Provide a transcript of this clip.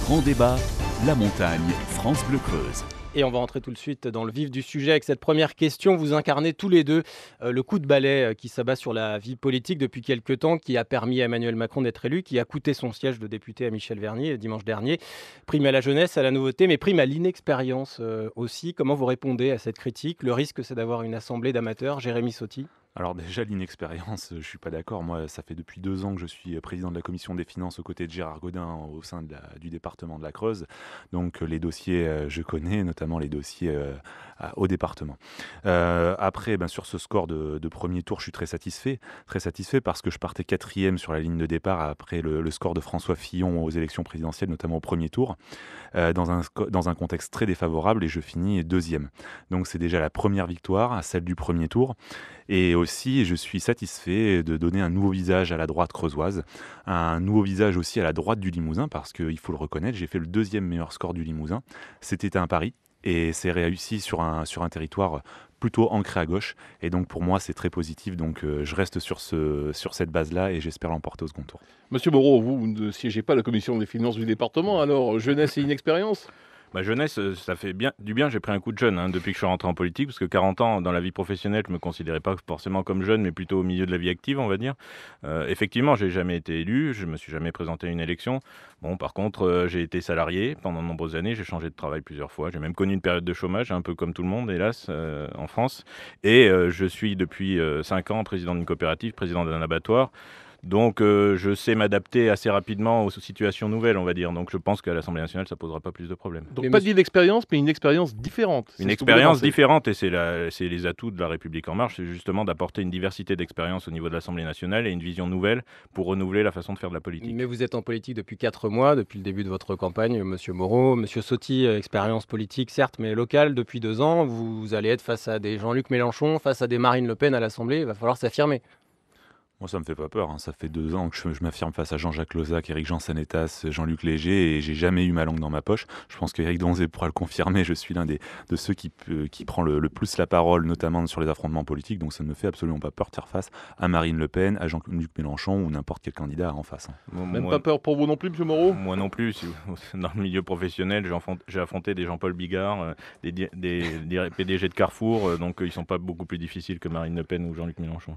Grand débat, la montagne, France Bleu Creuse. Et on va rentrer tout de suite dans le vif du sujet avec cette première question. Vous incarnez tous les deux le coup de balai qui s'abat sur la vie politique depuis quelques temps, qui a permis à Emmanuel Macron d'être élu, qui a coûté son siège de député à Michel Vernier dimanche dernier. Prime à la jeunesse, à la nouveauté, mais prime à l'inexpérience aussi. Comment vous répondez à cette critique? Le risque, c'est d'avoir une assemblée d'amateurs. Jérémy Sauty. Alors déjà, l'inexpérience, je suis pas d'accord. Moi, ça fait depuis 2 ans que je suis président de la commission des finances aux côtés de Gérard Godin au sein du département de la Creuse. Donc les dossiers, je connais, notamment les dossiers au département. Après, sur ce score de premier tour, je suis très satisfait parce que je partais 4e sur la ligne de départ après le score de François Fillon aux élections présidentielles, notamment au premier tour, dans un contexte très défavorable, et je finis 2e. Donc c'est déjà la première victoire, celle du premier tour. Et aussi, je suis satisfait de donner un nouveau visage à la droite creusoise, un nouveau visage aussi à la droite du Limousin, parce qu'il faut le reconnaître, j'ai fait le 2e meilleur score du Limousin. C'était un pari, et c'est réussi sur un territoire plutôt ancré à gauche. Et donc pour moi, c'est très positif. Donc je reste sur cette base-là, et j'espère l'emporter au second tour. Monsieur Moreau, vous ne siégez pas à la commission des finances du département, alors jeunesse et inexpérience? Ma jeunesse, ça fait du bien. J'ai pris un coup de jeune depuis que je suis rentré en politique, parce que 40 ans dans la vie professionnelle, je me considérais pas forcément comme jeune, mais plutôt au milieu de la vie active, on va dire. Effectivement, j'ai jamais été élu, je me suis jamais présenté à une élection. Bon, par contre, j'ai été salarié pendant de nombreuses années, j'ai changé de travail plusieurs fois, j'ai même connu une période de chômage, un peu comme tout le monde, hélas, en France. Et je suis depuis 5 ans président d'une coopérative, président d'un abattoir. Donc je sais m'adapter assez rapidement aux situations nouvelles, on va dire. Donc je pense qu'à l'Assemblée nationale, ça ne posera pas plus de problèmes. Donc Mais pas d'inexpérience, mais une expérience différente. Une expérience différente, et c'est les atouts de la République En Marche, c'est justement d'apporter une diversité d'expériences au niveau de l'Assemblée nationale et une vision nouvelle pour renouveler la façon de faire de la politique. Mais vous êtes en politique depuis 4 mois, depuis le début de votre campagne, Monsieur Moreau. Monsieur Sauty, expérience politique certes, mais locale depuis 2 ans. Vous allez être face à des Jean-Luc Mélenchon, face à des Marine Le Pen à l'Assemblée. Il va falloir s'affirmer. Moi, ça me fait pas peur, hein. Ça fait 2 ans que je m'affirme face à Jean-Jacques Lozach, Éric Jean-Sanetas, Jean-Luc Léger, et j'ai jamais eu ma langue dans ma poche. Je pense qu'Éric Donzé pourra le confirmer. Je suis l'un de ceux qui prend le plus la parole, notamment sur les affrontements politiques. Donc ça ne me fait absolument pas peur de faire face à Marine Le Pen, à Jean-Luc Mélenchon ou n'importe quel candidat en face. Même pas peur pour vous non plus, monsieur Moreau? Moi non plus. Dans le milieu professionnel, j'ai affronté des Jean-Paul Bigard, des PDG de Carrefour, donc ils sont pas beaucoup plus difficiles que Marine Le Pen ou Jean-Luc Mélenchon.